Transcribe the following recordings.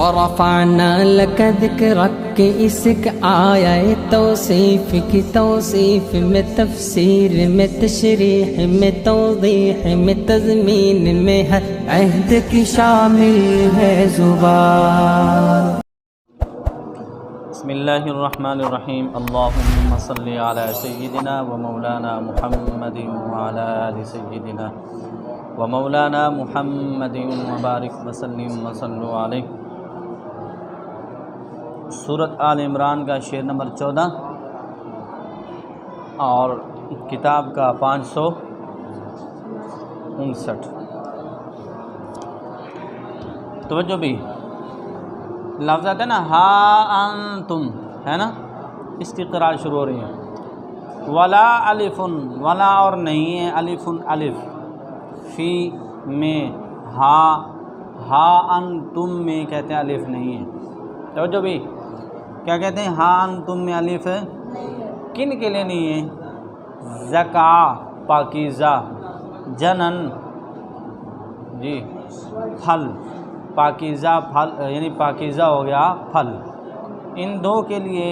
ورفعنا لك ذكرك کہ اس کا آیا ہے توصیف کی توصیف میں، تفسیر میں، تشریح میں، توضیح میں، تضمین میں ہے، عہد کی شامل ہے زبان۔ بسم اللہ الرحمن الرحیم۔ اللہم صلی علی سیدنا و مولانا محمد وعلی آل سیدنا و مولانا محمد وبارک وسلم وصلوا علیہ۔ سورۃ آل عمران کا شعر نمبر 14 اور کتاب کا 559۔ توجہ بھی، لفظ آتے ہیں نا ہا انتم، ہے نا، اس کی قرار شروع ہو رہی ہے۔ ولا الفن، ولا اور نہیں ہے، الفن الف، فی میں، ہا انتم میں کہتے ہیں الف نہیں ہے۔ توجہ بھی، کیا کہتے ہیں؟ ہا انتم میں الف ہے، کن کے لیے نہیں ہے؟ زکا پاکیزہ، جنن جی پھل، پاکیزہ پھل یعنی پاکیزہ ہو گیا پھل، ان دو کے لیے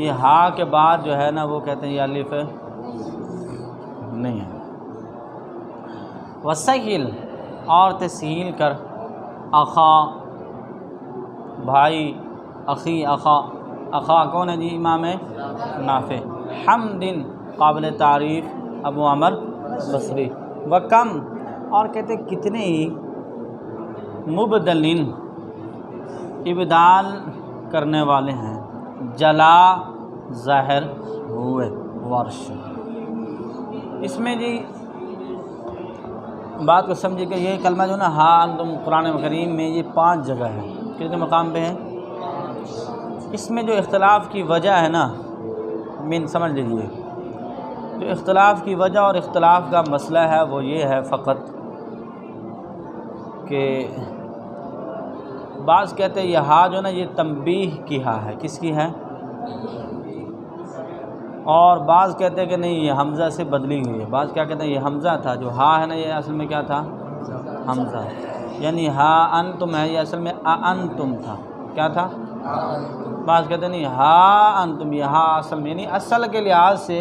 یہ ہا کے بعد جو ہے نا وہ کہتے ہیں یہ الف نہیں ہے۔ وسہل اور تسہیل کر، اخا بھائی، اخی اخا، اخا کون ہے جی؟ امام نافع۔ حمدن قابل تعریف ابو عمر بصری۔ وکم اور کہتے ہیں کتنے ہی، مبدلن ابدال کرنے والے ہیں، جلا ظاہر ہوئے، ورش۔ اس میں جی بات کو سمجھے کہ یہ کلمہ جو نا ہا انتم قرآن کریم میں یہ 5 جگہ ہے، کتنے مقام پہ ہے؟ اس میں جو اختلاف کی وجہ ہے نا، سمجھ لیجیے، جو اختلاف کی وجہ اور اختلاف کا مسئلہ ہے وہ یہ ہے فقط کہ بعض کہتے ہیں یہ ہا جو نا یہ تنبیہ کی ہا ہے، کس کی ہے؟ اور بعض کہتے ہیں کہ نہیں یہ حمزہ سے بدلی ہوئی ہے۔ بعض کیا کہتے ہیں یہ حمزہ تھا، جو ہا ہے نا یہ اصل میں کیا تھا؟ حمزہ، یعنی ہا انتم ہے یہ اصل میں انتم تھا، کیا تھا؟ بعض کہتے ہیں نہیں ہا انتم، یہ ہا اصل میں، یعنی اصل کے لحاظ سے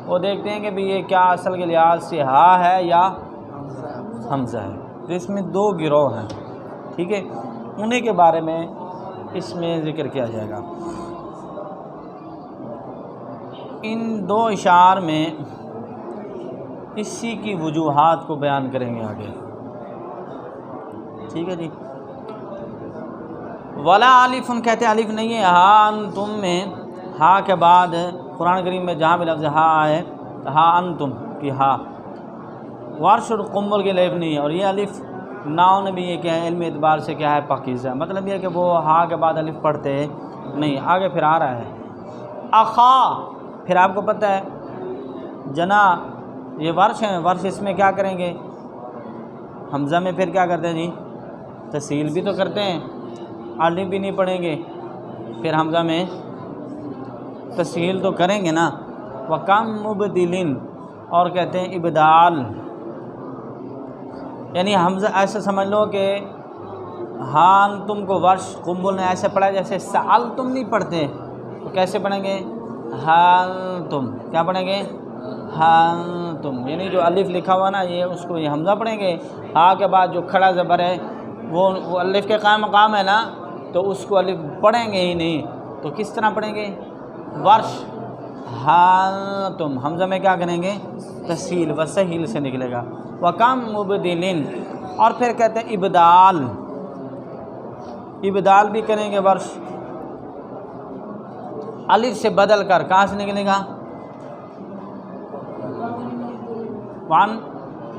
وہ دیکھتے ہیں کہ بھی یہ کیا اصل کے لحاظ سے ہا ہے یا حمزہ ہے۔ تو اس میں 2 گروہ ہیں، ٹھیک ہے، انہیں کے بارے میں اس میں ذکر کیا جائے گا۔ ان 2 اشعار میں اسی کی وجوہات کو بیان کریں گے آگے، ٹھیک ہے جی۔ ولا الفن کہتے ہیں الف نہیں ہے، ہا انتم میں ہا کے بعد قرآن کریم میں جہاں بھی لفظ ہا آئے ہا انتم کی ہا، ورش اور قنبل کے الف نہیں ہے، اور یہ الف ناؤ نے بھی یہ کیا ہے علمی اعتبار سے کیا ہے؟ پاکیزہ، مطلب یہ کہ وہ ہا کے بعد الف پڑھتے نہیں، آگے پھر آ رہا ہے اخا، پھر آپ کو پتہ ہے جنا یہ ورش ہیں، ورش اس میں کیا کریں گے؟ حمزہ میں پھر کیا کرتے ہیں جی؟ تسہیل بھی تو کرتے ہیں، الف بھی نہیں پڑھیں گے، پھر حمزہ میں تسہیل تو کریں گے نا۔ وکم مبدلن اور کہتے ہیں ابدال، یعنی حمزہ ایسے سمجھ لو کہ ہاں تم کو ورش قنبل نے ایسے پڑھا جیسے سال تم نہیں پڑھتے، تو کیسے پڑھیں گے؟ ہاں تم، کیا پڑھیں گے؟ ہاں تم، یعنی جو الف لکھا ہوا نا یہ اس کو یہ حمزہ پڑھیں گے، ہا کے بعد جو کھڑا زبر ہے وہ الف کے قائم مقام ہے نا، تو اس کو الف پڑھیں گے ہی نہیں، تو کس طرح پڑھیں گے؟ ورش ہاں تم، حمزہ میں کیا کریں گے؟ تسہیل، وسہیل سے نکلے گا۔ وکم مبدلن اور پھر کہتے ہیں ابدال، ابدال بھی کریں گے ورش، الف سے بدل کر، کہاں سے نکلے گا؟ وان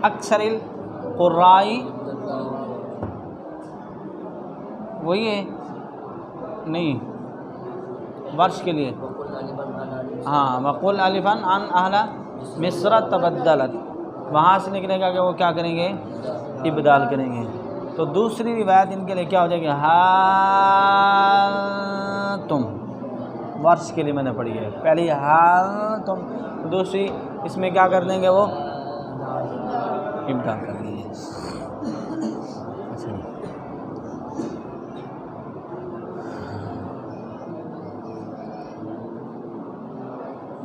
اکثر القرائی، وہی ہے نہیں ورش کے لیے، ہاں وقل الفا عن اہل مصر تبدلت، وہاں سے نکلے گا کہ وہ کیا کریں گے؟ ابدال کریں گے۔ تو دوسری روایت ان کے لیے کیا ہو جائے گی؟ ہاں تم، ورش کے لیے میں نے پڑھی ہے، پہلی ہاں تم، دوسری اس میں کیا کر دیں گے؟ وہ ابدال کر دیں گے۔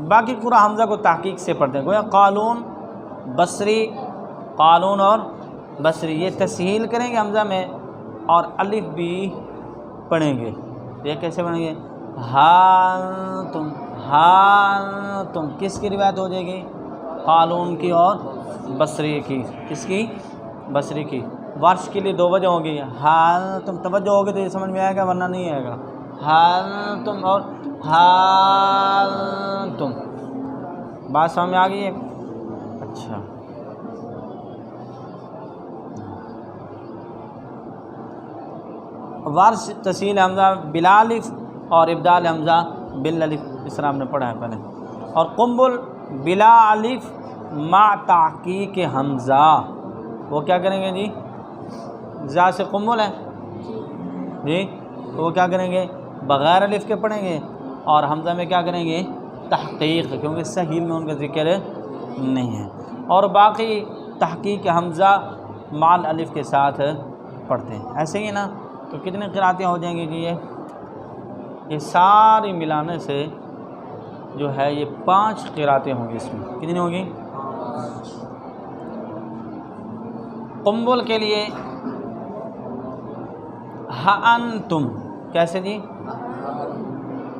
باقی پورا حمزہ کو تحقیق سے پڑھتے ہیں. گویا قالون بصری، قالون اور بصری یہ تسہیل کریں گے حمزہ میں اور الف بھی پڑھیں گے. یہ کیسے پڑھیں گے؟ ہاں تم کس کی روایت ہو جائے گی؟ قالون کی اور بصری کی. کس کی؟ بصری کی. ورش کے لیے دو وجہ ہوگی. ہاں تم توجہ ہوگی تو یہ سمجھ میں آئے گا ورنہ نہیں آئے گا. ہاں تم اور ہاں تم. بات سمجھ میں آ گئی ہے؟ اچھا ورش تسہیل حمزہ بلا الف اور ابدال حمزہ بالالف اس طرح ہم نے پڑھا ہے پہلے. اور قنبل بلا الف مع تحقیق حمزہ وہ کیا کریں گے جی؟ زا سے قنبل ہے جی تو وہ کیا کریں گے؟ بغیر الف کے پڑھیں گے اور حمزہ میں کیا کریں گے؟ تحقیق، کیونکہ سہیل میں ان کا ذکر نہیں ہے. اور باقی تحقیق حمزہ مال الف کے ساتھ پڑھتے ہیں. ایسے ہی نا تو کتنے قراتیں ہو جائیں گی جی؟ یہ ساری ملانے سے جو ہے یہ 5 قراتیں ہوں گی. اس میں کتنی ہوگی؟ قنبل کے لیے ہَأَنْتُمْ کیسے جی؟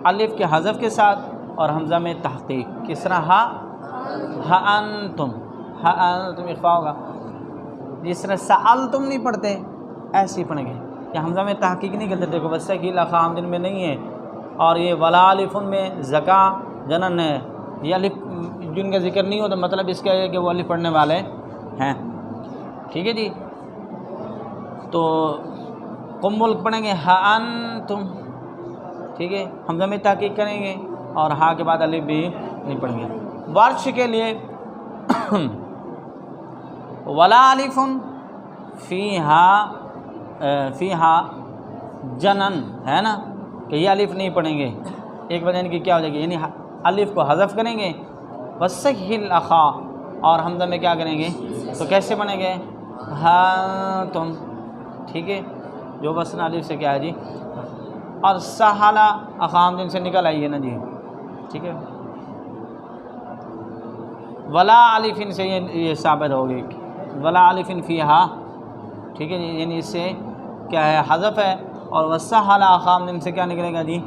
الف کے حذف کے ساتھ اور حمزہ میں تحقیق. کس طرح؟ ہَأَنْتُمْ اخفا ہوگا. جس طرح سألتم نہیں پڑھتے ایسے ہی پڑھیں گے. کہ حمزہ میں تحقیق نہیں کرتے. دیکھو بس کی لخام دن میں نہیں ہے اور یہ ولا الفن میں زکا جنن ہے. یہ الف جن کا ذکر نہیں ہوتا مطلب اس کا ہے کہ وہ الف پڑھنے والے ہیں. ٹھیک ہے جی. تو قنبل پڑھیں گے ہَأَنْتُمْ ٹھیک ہے. حمزہ میں تحقیق کریں گے اور ہا کے بعد الف بھی نہیں پڑھیں گے. ورش کے لیے ولا الفن فیہا جنن ہے نا کہ یہ الف نہیں پڑھیں گے. ایک وجہ ان کی کیا ہو جائے گی؟ یعنی الف کو حذف کریں گے. وَسَحِّلْ اخا اور حمزہ میں کیا کریں گے؟ تو کیسے بنیں گے؟ ہاں تم ٹھیک ہے. جو وسن الف سے کیا ہے جی؟ اور سہلا اخام دن سے نکل آئیے نا جی. ٹھیک ہے. ولا الفن سے یہ ثابت ہوگی. ولا الفن فیہا ٹھیک ہے جی. یعنی اس سے کیا ہے؟ حذف ہے. اور وسہلا اخام دن سے کیا نکلے گا جی؟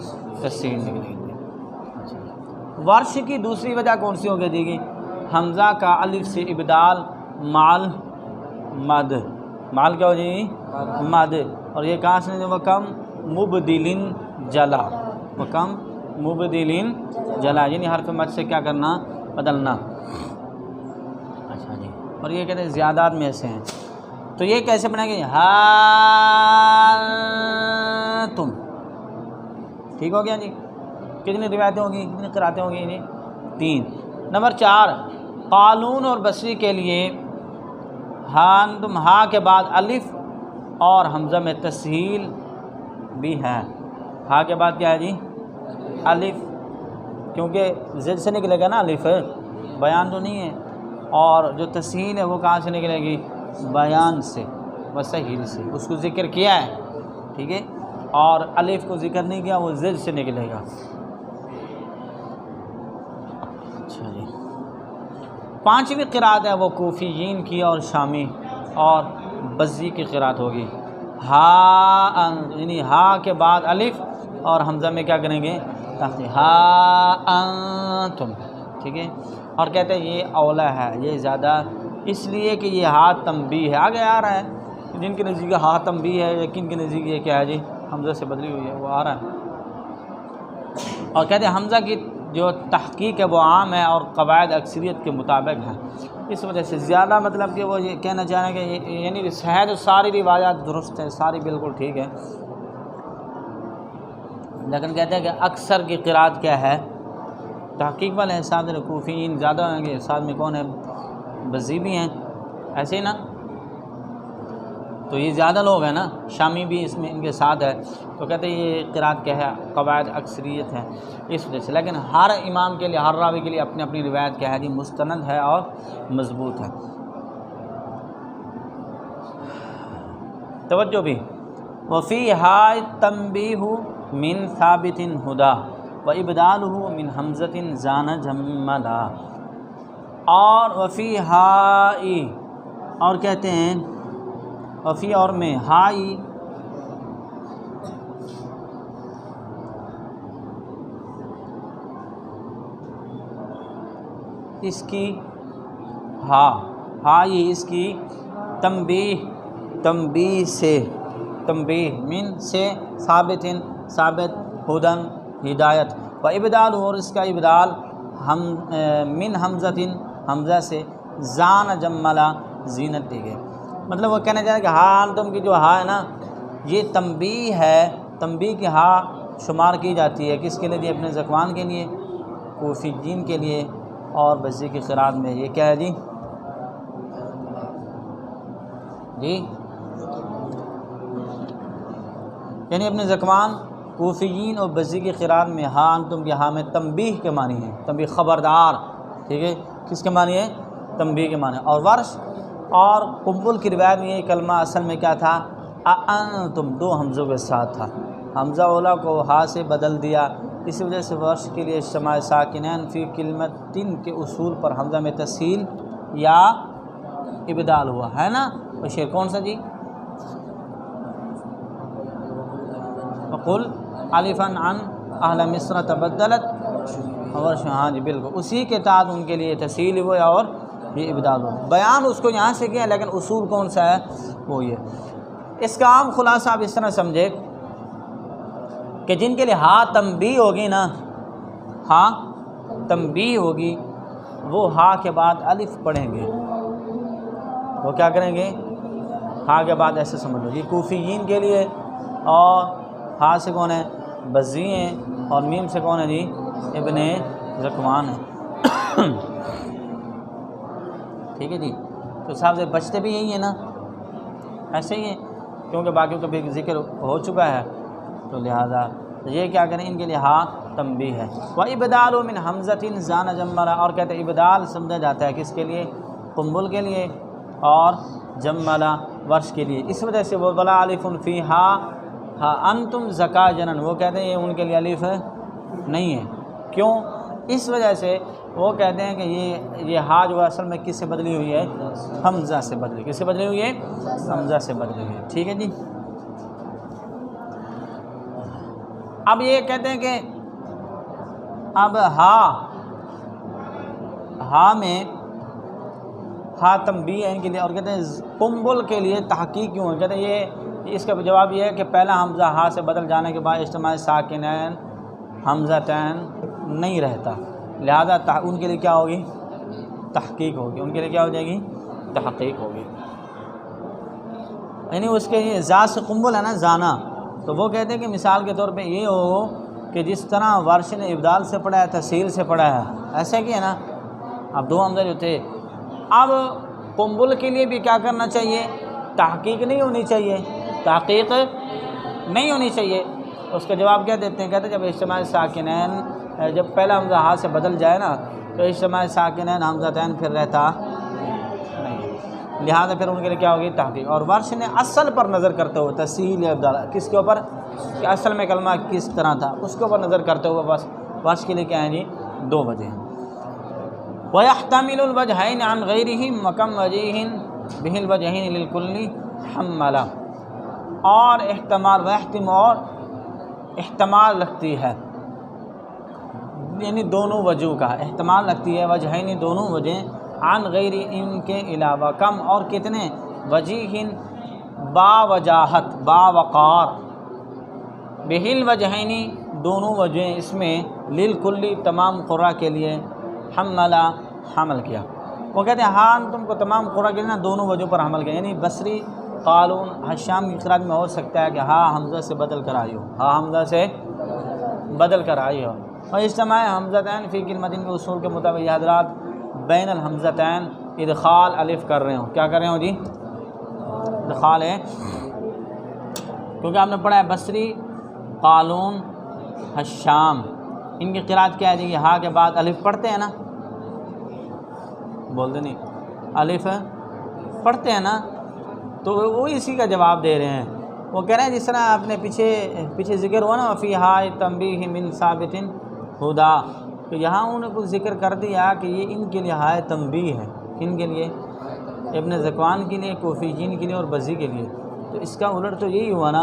تسہیل نکلے گی. ورش کی دوسری وجہ کون سی ہوگی جی؟ حمزہ کا الف سے ابدال مال مد. مال کیا ہو جی؟ مد. اور یہ کہاں سے وکم مبدلن جلا. وکم مبدلن جلا یعنی حرف مد سے کیا کرنا؟ بدلنا. اچھا جی. اور یہ کہتے ہیں زیادات میں ایسے ہیں. تو یہ کیسے بنائیں گے؟ ہاں تم ٹھیک ہو گیا جی. کتنی روایتیں ہوگی؟ کتنی قراتیں ہوگی جی؟ 3. نمبر 4 قالون اور بصری کے لیے ہاں تم ہا کے بعد الف اور حمزہ میں تسہیل بھی ہے. ہا کے بعد کیا ہے جی؟ الف کیونکہ زد سے نکلے گا نا الف بیان تو نہیں ہے. اور جو تسہیل ہے وہ کہاں سے نکلے گی؟ بیان سے وسہیل سے. اس کو ذکر کیا ہے ٹھیک ہے. اور الف کو ذکر نہیں کیا وہ زد سے نکلے گا. اچھا جی. 5ویں قرات ہے وہ کوفیین کی اور شامی اور بزی کی قرات ہوگی. ہا یعنی ہا کے بعد الف اور حمزہ میں کیا کریں گے؟ تحقیق. ہا انتم ٹھیک ہے. اور کہتے ہیں یہ اولا ہے یہ زیادہ اس لیے کہ یہ ہا تنبیہ ہے. آگے آ رہا ہے جن کے نزدیک ہا تنبیہ ہے یقین کے نزدیک یہ کیا ہے جی؟ حمزہ سے بدلی ہوئی ہے وہ آ رہا ہے. اور کہتے ہیں حمزہ کی جو تحقیق ہے وہ عام ہے اور قواعد اکثریت کے مطابق ہے. اس وجہ سے زیادہ مطلب کہ وہ یہ کہنا چاہ رہے ہیں کہ یعنی شاید ساری روایات درست ہیں ساری بالکل ٹھیک ہے لیکن کہتے ہیں کہ اکثر کی قرات کیا ہے؟ تحقیق والے ہیں. ساتھ میں کوفیین زیادہ ہیں گے. ساتھ میں کون ہے؟ بزی بھی ہیں. ایسے ہی نا تو یہ زیادہ لوگ ہیں نا. شامی بھی اس میں ان کے ساتھ ہے. تو کہتے ہیں یہ قرات کیا ہے؟ قواعد اکثریت ہے اس وجہ سے. لیکن ہر امام کے لیے ہر راوی کے لیے اپنی اپنی روایت کیا ہے جی؟ مستند ہے اور مضبوط ہے. توجہ بھی. وفی ہائے تنبیہ من ثابت ہدا و ابدالہ من حمزۃ زان جملا، اور وفی ہائی، اور کہتے ہیں وفی اور میں ہائی اس کی ہائی اس کی تنبیہ سے، تنبیہ من سے ثابت ہدن ہدایت، و ابدال اور اس کا ابدال من حمزۃ حمزہ سے زان جملا زینت دی گئی۔ مطلب وہ کہنا چاہتا ہے کہ ہاں تم کی جو ہاں ہے نا یہ تنبیہ ہے، تنبیہ کی ہاں شمار کی جاتی ہے کس کے لیے؟ جی اپنے ذکوان کے لیے، کوفیین کے لیے، اور بزی کی قرات میں یہ کیا ہے جی یعنی اپنے ذکوان کوفیین اور بزی کی قرات میں ہاں انتم کی ہاں میں تنبیہ کے معنی ہے، تنبیہ خبردار، ٹھیک ہے، کس کے معنی ہے؟ تنبیہ کے معنی۔ اور ورش اور قنبل کی روایت میں یہ کلمہ اصل میں کیا تھا؟ انتم، دو حمزوں کے ساتھ تھا، حمزہ اولا کو ہاں سے بدل دیا، اسی وجہ سے ورش کے لیے اجتماع ساکنین فی کلمتین کے اصول پر حمزہ میں تسہیل یا ابدال ہوا ہے نا۔ وہ شعر کون سا جی؟ وقل الفا عن اہل مصر تبدلت، ورش، ہاں جی بالکل اسی کے تحت ان کے لیے تسہیل ہوا اور یہ ابدال ہوا۔ بیان اس کو یہاں سے کیا لیکن اصول کون سا ہے؟ وہ یہ۔ اس کا عام خلاصہ آپ اس طرح سمجھے کہ جن کے لیے ہاں تنبیہ ہوگی نا، ہاں تنبیہ ہوگی، وہ ہاں کے بعد الف پڑھیں گے، وہ کیا کریں گے؟ ہاں کے بعد ایسے سمجھ لو، یہ کوفیین کے لیے، اور ہاں سے کون ہے؟ بزی ہیں، اور میم سے کون ہے جی؟ ابن ذکوان ہے، ٹھیک ہے جی۔ تو صاحب سے بچتے بھی یہی ہیں نا، ایسے ہی ہیں، کیونکہ باقیوں کا بھی ذکر ہو چکا ہے، تو لہذا یہ کیا کریں؟ ان کے لیے ہاں تنبیہ ہے۔ وَإِبْدَالُ مِنْ حَمْزَةٍ زَانَ جَمَّلَ، اور کہتے ہیں ابدال سمجھا جاتا ہے کس کے لیے؟ قنبل کے لیے، اور جملہ ورش کے لیے، اس وجہ سے وہ وَلَا أَلِفٌ فِيهَا ہاں انتم زکا جنن، وہ کہتے ہیں یہ ان کے لیے الف نہیں ہے، کیوں؟ اس وجہ سے وہ کہتے ہیں کہ یہ ہاں جو اصل میں کس سے بدلی ہوئی ہے؟ حمزہ سے بدلی، کس سے بدلی ہوئی ہے؟ حمزہ سے بدلی ہوئی ہے، ٹھیک ہے جی۔ اب یہ کہتے ہیں کہ اب ہاں میں ہاں تنبیہ ہے ان کے لیے، اور کہتے ہیں قنبل کے لیے تحقیق کیوں ہے؟ کہتے ہیں یہ اس کا جواب یہ ہے کہ پہلا حمزہ ہاں سے بدل جانے کے بعد اجتماع ساکنین حمزتین نہیں رہتا، لہذا ان کے لیے کیا ہوگی؟ تحقیق ہوگی، ان کے لیے کیا ہو جائے گی؟ تحقیق ہوگی، یعنی اس کے یہ ذات سے قنبل ہے نا زانا، تو وہ کہتے ہیں کہ مثال کے طور پہ یہ ہو کہ جس طرح ورش نے ابدال سے پڑھا ہے، تسہیل سے پڑھا ہے، ایسا کہ ہے نا، اب دو حمزہ جو تھے، اب قنبل کے لیے بھی کیا کرنا چاہیے؟ تحقیق نہیں ہونی چاہیے، تحقیق نہیں ہونی چاہیے۔ اس کا جواب کیا دیتے ہیں؟ کہتے ہیں جب اجتماع ساکنین، جب پہلا حمزہ ہاں سے بدل جائے نا تو اجتماع ساکنین حمزتین پھر رہتا نہیں، لہذا پھر ان کے لیے کیا ہوگی؟ تحقیق۔ اور ورش نے اصل پر نظر کرتے ہوئے تسہیل یا ابدال، کس کے اوپر؟ کہ اصل میں کلمہ کس طرح تھا اس کے اوپر نظر کرتے ہوئے بس ورش کے لیے کیا ہیں جی؟ دو وجہ ہیں۔ وَيَحْتَمِلُ الْوَجْهَيْنِ عَنْ غَيْرِهِ وَكَمْ وَجِهٍ بِهِ الْوَجْهَيْنِ لِلْكُلِّ حَمَّلَ، اور احتمال اور احتمال رکھتی ہے، یعنی دونوں وجہ کا احتمال رکھتی ہے، وجہین دونوں وجہ، عن غیر ان کے علاوہ، کم اور کتنے، وجیہن با وجاہت با وقار، بہل وجہینی دونوں وجہ اس میں، للکلی تمام قرآ کے لیے، حملہ حمل کیا۔ وہ کہتے ہیں ہاں تم کو تمام قرآ کے لیے نا دونوں وجہ پر حمل کیا، یعنی بصری قالون حشام کی قرآت میں ہو سکتا ہے کہ ہاں حمزہ سے بدل کر آئی ہو، ہاں حمزہ سے بدل کر آئی ہو۔ اور اجتماع حمزتین فی کلمتین کے اصول کے مطابق یہ حضرات بین الحمزتین ادخال الف کر رہے ہوں، کیا کر رہے ہوں جی؟ ادخال ہے، کیونکہ آپ نے پڑھا ہے بصری قالون حشام ان کی قرآت کیا ہے جی؟ ہاں کے بعد الف پڑھتے ہیں نا، بولتے نہیں الف پڑھتے ہیں نا، تو وہ اسی کا جواب دے رہے ہیں۔ وہ کہہ رہے ہیں جس طرح آپ نے پیچھے ذکر ہوا نا، فی ہائے تنبیہ من ثابت ہدا، تو یہاں انہوں نے کچھ ذکر کر دیا کہ یہ ان کے لیے ہائے تنبیہ ہے، ان کے لیے ابن ذکوان کے لیے، کوفیین کے لیے اور بزی کے لیے۔ تو اس کا الٹ تو یہی ہوا نا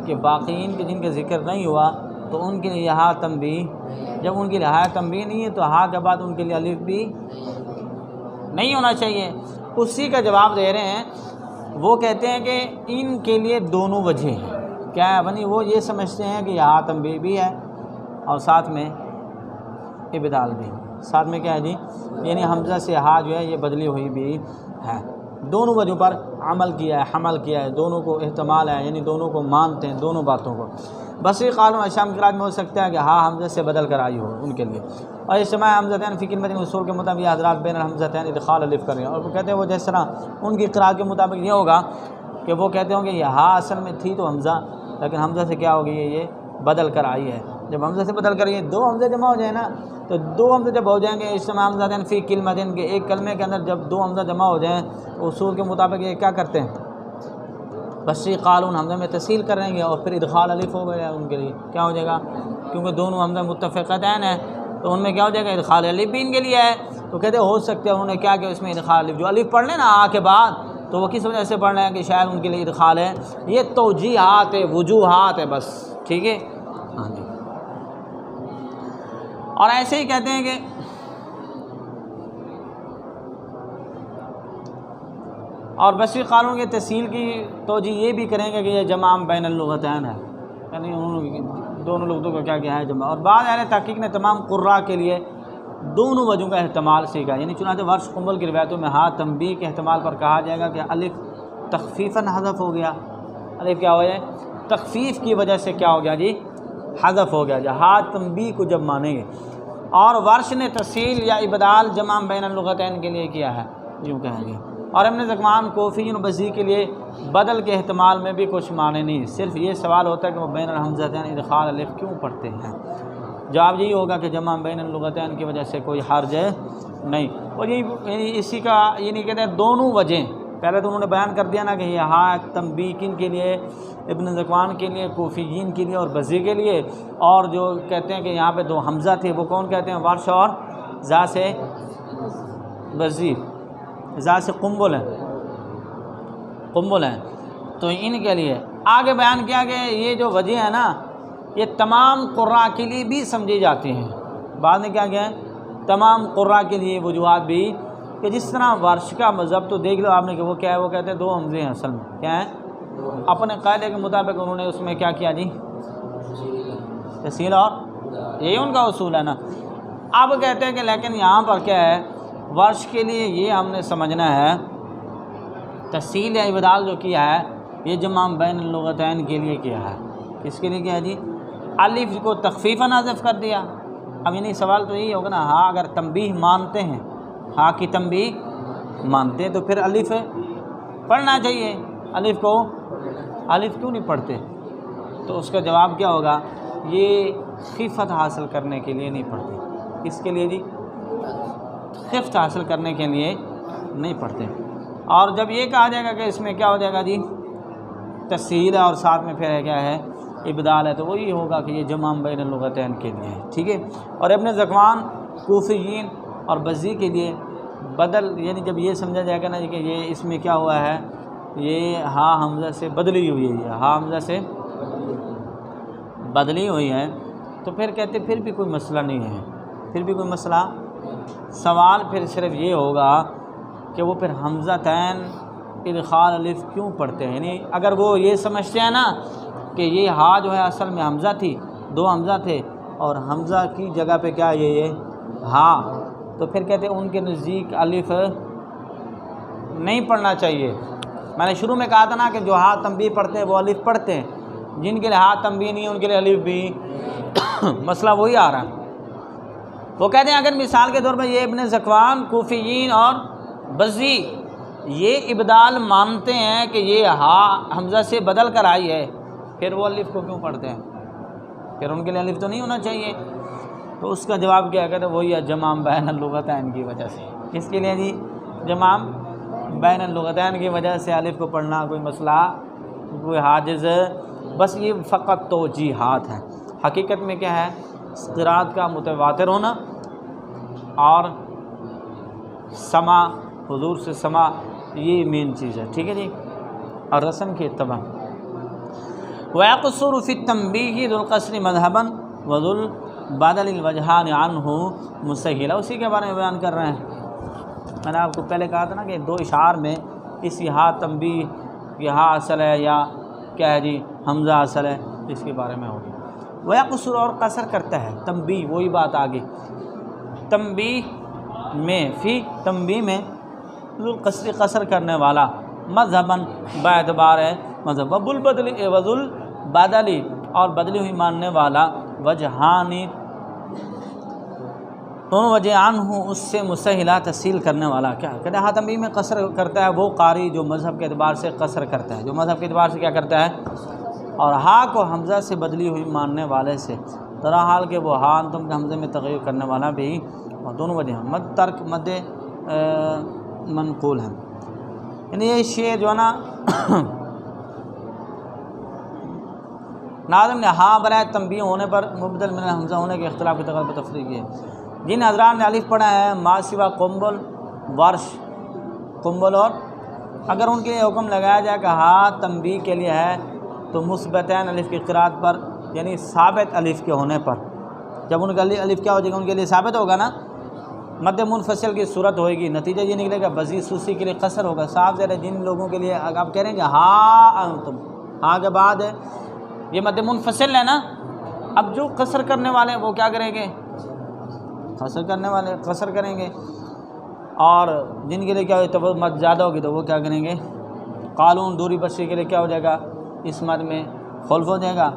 کہ باقیین کے جن کا ذکر نہیں ہوا تو ان کے لیے یہاں تنبیہ، جب ان کے لیے ہاں تنبیہ نہیں ہے تو ہاں کے بعد ان کے لیے الف بھی نہیں ہونا چاہیے۔ اسی کا جواب دے رہے ہیں، وہ کہتے ہیں کہ ان کے لیے دونوں وجہ ہیں۔ کیا ہے بنی؟ وہ یہ سمجھتے ہیں کہ یہاں تنبیہ بھی ہے اور ساتھ میں ابدال بھی، ساتھ میں کیا ہے جی، یعنی حمزہ سے ہا جو ہے یہ بدلی ہوئی بھی ہے۔ دونوں وجہ پر عمل کیا ہے، حمل کیا ہے، دونوں کو احتمال ہے، یعنی دونوں کو مانتے ہیں، دونوں باتوں کو۔ بصری قالوں شام کی رات میں ہو سکتا ہے کہ ہاں حمزہ سے بدل کر آئی ہو ان کے لیے، اور اجتماع حمزتین فی کلمۃ اصول کے مطابق یہ حضرات بین الحمزتین ادخال الف کر رہے ہیں، اور وہ کہتے ہیں وہ جس طرح ان کی قرات کے مطابق یہ ہوگا کہ وہ کہتے ہوں کہ یہ ہاں اصل میں تھی تو حمزہ، لیکن حمزہ سے کیا ہوگی یہ بدل کر آئی ہے۔ جب حمزہ سے بدل کر یہ دو حمزے جمع ہو جائیں نا، تو دو حمزے جب ہو جائیں گے اجتماع حمزتین فی کلمۃ کے ایک کلمے کے اندر جب دو حمزہ جمع ہو جائیں اصول کے مطابق یہ کیا کرتے ہیں؟ بصری قالون حمزہ میں تسہیل کریں گے اور پھر ادخال الف ہو گیا ان کے لیے، کیا ہو جائے گا؟ کیونکہ دونوں حمزہ متفقتین ہیں تو ان میں کیا ہو جائے گا؟ ادخال الف بھی ان کے لیے ہے۔ تو کہتے ہو سکتے ہیں انہوں نے کیا کہ اس میں ادخال الف، جو الف پڑھ لیں نا آ کے بعد، تو وہ کس وجہ سے پڑھ رہے ہیں کہ شاید ان کے لیے ادخال ہے۔ یہ توجیحات ہے، وجوہات ہے بس، ٹھیک ہے ہاں جی۔ اور ایسے ہی کہتے ہیں کہ اور بصری قالون کے تسہیل کی توجیہ یہ بھی کریں گے کہ یہ جمع بین اللغتین ہے، یعنی انہوں دونوں لغتوں کا کیا ہے جمع۔ اور بعض اہل تحقیق نے تمام قراء کے لیے دونوں وجہوں کا احتمال سیکھا، یعنی چنانچہ ورش قنبل کی روایتوں میں ہاں تنبیہ کے احتمال پر کہا جائے گا کہ الف تخفیفاً حذف ہو گیا، الف کیا ہو جائے؟ تخفیف کی وجہ سے کیا ہو گیا جی؟ حذف ہو گیا، ہاں تنبیہ کو جب مانیں گے۔ اور ورش نے تسہیل یا ابدال جمع بین اللغتین کے لیے کیا ہے، یوں کہیں گے۔ اور ابن ذکوان کوفی و بزی کے لیے بدل کے احتمال میں بھی کچھ معنی نہیں، صرف یہ سوال ہوتا ہے کہ وہ بین الحمزتین ادخال الف کیوں پڑھتے ہیں۔ جواب یہی ہوگا کہ جمع بین اللغتین کی وجہ سے کوئی حرج نہیں۔ اور یعنی اسی کا یعنی کہتے ہیں دونوں وجہ، پہلے تو انہوں نے بیان کر دیا نا کہ یہ ہاں تنبیہ کن کے لیے؟ ابن ذکوان کے لیے، کوفیین کے لیے اور بزی کے لیے۔ اور جو کہتے ہیں کہ یہاں پہ دو حمزہ تھے وہ کون کہتے ہیں؟ ورش اور زا سے بزی، زا سے قنبل ہیں، تو ان کے لیے آگے بیان کیا کہ یہ جو وجہ ہے نا یہ تمام قراء کے لیے بھی سمجھی جاتی ہیں۔ بعد میں کیا کیا ہے؟ تمام قراء کے لیے وجوہات بھی، کہ جس طرح ورش کا مذہب تو دیکھ لو آپ نے کہ وہ کیا ہے، وہ کہتے ہیں دو حمزے ہیں اصل میں، کیا ہیں؟ اپنے قاعدے کے مطابق انہوں نے اس میں کیا کیا جی؟ تسہیل، اور یہی ان کا اصول ہے نا۔ اب کہتے ہیں کہ لیکن یہاں پر کیا ہے، ورش کے لیے یہ ہم نے سمجھنا ہے تسہیل یا ابدال جو کیا ہے یہ جمع بین اللغتین کے لیے کیا ہے۔ اس کے لیے کیا ہے جی؟ الف کو تخفیفاً حذف کر دیا۔ اب یعنی سوال تو یہی ہوگا نا، ہاں اگر تنبیہ مانتے ہیں، ہاں کی تنبیہ مانتے ہیں تو پھر الف پڑھنا چاہیے، الف کیوں نہیں پڑھتے؟ تو اس کا جواب کیا ہوگا؟ یہ خفت حاصل کرنے کے لیے نہیں پڑھتے۔ اس کے لیے جی خفت حاصل کرنے کے لیے نہیں پڑھتے۔ اور جب یہ کہا جائے گا کہ اس میں کیا ہو جائے گا جی؟ تسہیل ہے اور ساتھ میں پھر کیا ہے؟ ابدال ہے، تو وہی ہوگا کہ یہ جمع بین اللغتین کے لیے ہے، ٹھیک ہے۔ اور ابن ذکوان، کوفیین اور بزی کے لیے بدل، یعنی جب یہ سمجھا جائے گا نا کہ یہ اس میں کیا ہوا ہے، یہ ہاں حمزہ سے بدلی ہوئی ہے، ہاں حمزہ سے بدلی ہوئی ہے، تو پھر کہتے پھر بھی کوئی مسئلہ نہیں ہے، پھر بھی کوئی مسئلہ۔ سوال پھر صرف یہ ہوگا کہ وہ پھر حمزتین ادخال الف کیوں پڑھتے ہیں؟ یعنی اگر وہ یہ سمجھتے ہیں نا کہ یہ ہاں جو ہے اصل میں حمزہ تھی، دو حمزہ تھے اور حمزہ کی جگہ پہ کیا یہ ہاں، تو پھر کہتے ہیں ان کے نزدیک الف نہیں پڑھنا چاہیے۔ میں نے شروع میں کہا تھا نا کہ جو ہاں تنبیہ پڑھتے ہیں وہ الف پڑھتے ہیں، جن کے لیے ہاں تنبیہ نہیں ان کے لیے الف بھی مسئلہ وہی آ رہا ہے۔ وہ کہتے ہیں اگر مثال کے طور پر یہ ابن ذکوان، کوفیین اور بزی یہ ابدال مانتے ہیں کہ یہ ہاں حمزہ سے بدل کر آئی ہے، پھر وہ الف کو کیوں پڑھتے ہیں؟ پھر ان کے لیے الف تو نہیں ہونا چاہیے۔ تو اس کا جواب کیا کہتے ہیں؟ وہی ہے جمع بین اللغتین کی وجہ سے۔ اس کے لیے جی جمع بین اللغتین کی وجہ سے الف کو پڑھنا کوئی مسئلہ، کوئی حاجز، بس یہ فقط توجیحات ہیں۔ حقیقت میں کیا ہے؟ قرات کا متواتر ہونا اور سما، حضور سے سما، یہ مین چیز ہے، ٹھیک ہے جی، اور رسم کی اتباع۔ وَيَقْصُرُ فِي التَّنْبِيهِ ذُو الْقَصْرِ مَذْهَبًا وَذُو الْبَدَلِ الْوَجْهَانِ عَنْهُ مُسَهِّلًا، اسی کے بارے میں بیان کر رہے ہیں۔ میں نے آپ کو پہلے کہا تھا نا کہ دو اشعار میں اس یہاں تنبیہ یہاں اصل ہے یا کیا ہے جی حمزہ اصل ہے، اس کے بارے میں ہوگی۔ وَيَقْصُرُ اور قصر کرتا ہے، تنبیہ وہی بات آگے، تنبیہ میں فی تنبیہ میں ذو القصر قصر کرنے والا، مذہباً باعتبار ہے مذہب، وذو البدل اور بدلی ہوئی ماننے والا، وجہانی دونوں وجہ عنہ اس سے مسہلہ تسہیل کرنے والا، کیا کہتے ہیں تنبیہ میں قصر کرتا ہے وہ قاری جو مذہب کے اعتبار سے قصر کرتا ہے، جو مذہب کے اعتبار سے کیا کرتا ہے، اور ہا کو حمزہ سے بدلی ہوئی ماننے والے سے، طرح حال کہ وہ ہا تم کے حمزے میں تغیر کرنے والا بھی، اور دونوں وجہ مد ترک مد منقول ہیں، یعنی یہ شعر جو ہے نا ناظم نے ہاں برائے تنبیہ ہونے پر مبدل من حمزہ ہونے کے اختلاف کی تقریر پر تفریق کی ہے۔ جن حضرات نے الف پڑھا ہے ما سوا قنبل ورش قنبل، اور اگر ان کے لیے حکم لگایا جائے کہ ہاں تنبیہ کے لیے ہے تو مثبتین الف کی قرات پر، یعنی ثابت الف کے ہونے پر، جب ان کا الف کیا ہو جائے گا ان کے لیے ثابت ہوگا نا، مد منفصل کی صورت ہوئے گی، نتیجہ یہ نکلے گا بزی سوسی کے لیے قصر ہوگا، صاف ظاہر ہے جن لوگوں کے لیے آپ کہہ رہے ہیں کہ ہاں انتم، ہاں کے بعد ہے یہ مد منفصل ہے نا، اب جو قصر کرنے والے ہیں وہ کیا کریں گے، قصر کرنے والے قصر کریں گے، اور جن کے لیے کیا ہوگا مد زیادہ ہوگی تو وہ کیا کریں گے، قالون دوری بشری کے لیے کیا ہو جائے گا، اس مد میں خلف ہو جائے گا،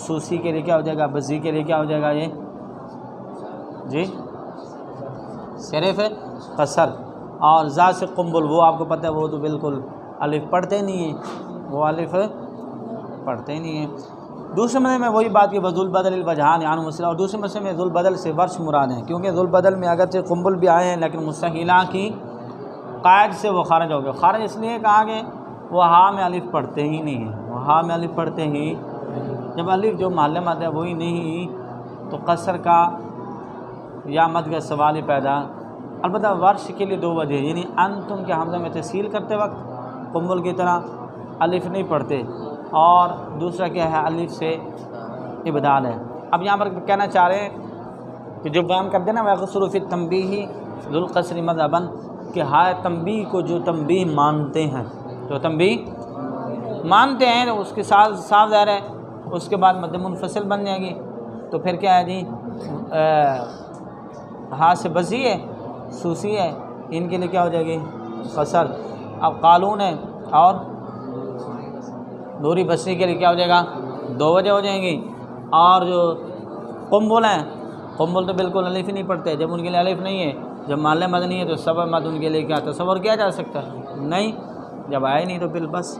سوسی کے لیے کیا ہو جائے گا، بزی کے لیے کیا ہو جائے گا، یہ جی صرف قصر، اور زا سے قنبل وہ آپ کو پتہ ہے وہ تو بالکل الف پڑھتے نہیں ہیں، وہ الف پڑھتے ہی نہیں ہیں۔ دوسرے مسئلے میں وہی بات کہ ذو البدل الوجہان عنہ مسئلہ، اور دوسرے مسئلے میں ذو البدل سے ورش مراد ہیں، کیونکہ ذو البدل میں اگرچہ قنبل بھی آئے ہیں لیکن مستحیلہ کی قائد سے وہ خارج ہو گئے، خارج اس لیے کہا کہ وہ ہاں میں الف پڑھتے ہی نہیں ہیں، وہ ہاں میں الف پڑھتے ہی، جب الف جو محل مد ہے وہی نہیں تو قصر کا یا مد کا سوال ہی پیدا۔ البتہ ورش کے لیے دو وجہ، یعنی انتم کے حمزہ میں تسہیل کرتے وقت قنبل کی طرح الف نہیں پڑھتے، اور دوسرا کیا ہے الف سے ابدال ہے۔ اب یہاں پر کہنا چاہ رہے ہیں کہ جو بیان کر دینا وَيَقْصُرُ فِي التَّنْبِيهِ ذُو الْقَصْرِ مَذْهَبًا، کہ ہائے تنبیہ کو جو تنبیہ مانتے ہیں، جو تنبیہ مانتے ہیں تو اس کے ساتھ صاف ظاہر ہے اس کے بعد مد منفصل بن جائے گی، تو پھر کیا ہے جی ہاں سے بزی ہے، سوسی ہے، ان کے لیے کیا ہو جائے گی قصر۔ اب قالون ہے اور دوری بصری کے لیے کیا ہو جائے گا، دو وجہ ہو جائیں گی، اور جو قنبل ہیں قنبل تو بالکل الف ہی نہیں پڑھتے، جب ان کے لیے الف نہیں ہے، جب محل مد نہیں ہے تو سبب مد ان کے لیے کیا تصور کیا جا سکتا ہے، نہیں، جب آئے نہیں تو پھر بس،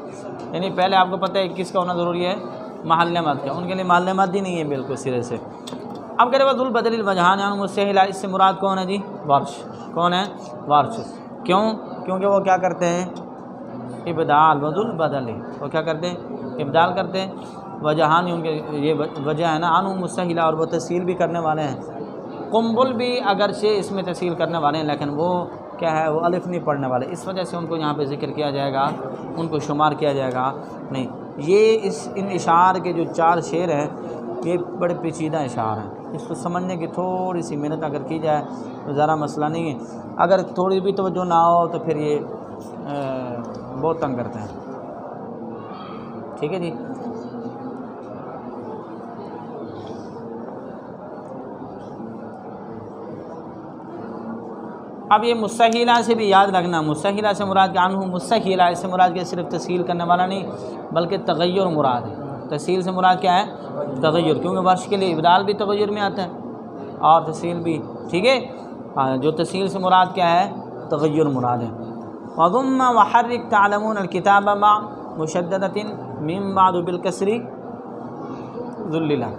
یعنی پہلے آپ کو پتہ ہے کس کا ہونا ضروری ہے، محل مد کا، ان کے لیے محل مد ہی نہیں ہے بالکل سرے سے۔ اب کہتے ہیں ذو البدل الوجہان عنہ مسہلہ، اس سے مراد کون ہے جی، ورش، کون ہے ورش، کیوں، کیونکہ وہ کیا کرتے ہیں ابدال، وذو البدل وہ کیا کرتے ہیں ابدال کرتے ہیں، وجہان ان کے یہ وجہ ہے نا، عنہ مسہلہ، اور وہ تسہیل بھی کرنے والے ہیں، قنبل بھی اگرچہ اس میں تسہیل کرنے والے ہیں لیکن وہ کیا ہے وہ الف نہیں پڑھنے والے، اس وجہ سے ان کو یہاں پہ ذکر کیا جائے گا، ان کو شمار کیا جائے گا نہیں۔ یہ ان اشعار کے جو 4 شعر ہیں یہ بڑے پیچیدہ اشعار ہیں، اس کو سمجھنے کی تھوڑی سی محنت اگر کی جائے تو ذرا مسئلہ نہیں ہے، اگر تھوڑی بھی توجہ نہ ہو تو پھر یہ بہت تنگ کرتے ہیں، ٹھیک ہے جی۔ اب یہ مستحیلہ سے بھی یاد رکھنا، مستحیلہ سے مراد کہ عنہ مستحیلہ، اس سے مراد کہ صرف تسہیل کرنے والا نہیں بلکہ تغیر مراد ہے، تسہیل سے مراد کیا ہے تغیر، کیونکہ ورش کے لیے ابدال بھی تغیر میں آتا ہے اور تسہیل بھی، ٹھیک ہے، جو تسہیل سے مراد کیا ہے تغیر مراد ہے۔ وضم وحرک تعلمون الکتاب مع مشددۃ من بعد بالکسر ذللا،